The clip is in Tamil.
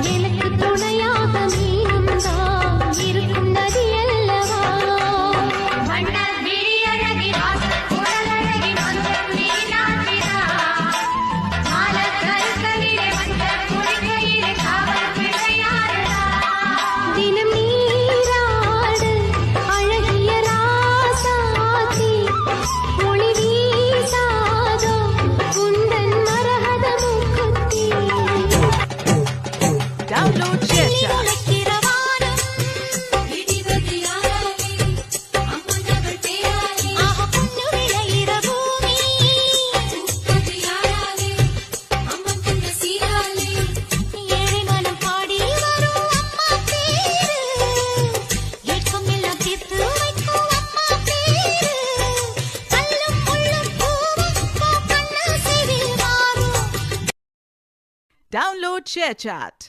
எனக்கு துணையாக நீயும் தான் இருக்கும் நதி அல்லவா மன்னர் விழியழகி வாசல் குழலழகி மஞ்சள் நீராட்டினா மாலக்கருக்களிலே மஞ்சள் குளிக்கையிலே காவல் பிள்ளையாரடா தினம் நீராடு அழகிய ராசாத்தி ஒளி வீசாதோ உந்தன் மரகத மூக்குத்தி Download ShareChat. உனக்கிறவானம் இடிவதியாலே அம்முனவள் பேராலே ஆஹா பொன்னு விளையிற பூமி உப்பதியாலே அம்மன் தந்த சீராலே ஏழை மனம் பாடி வரும் அம்மா பேரு ஏக்கம் எல்லாம் தீர்த்து வைக்கும் அம்மா பேரு கல்லும் முள்ளும் பூவும் கண்ணு செய்தி மாறும் Download ShareChat.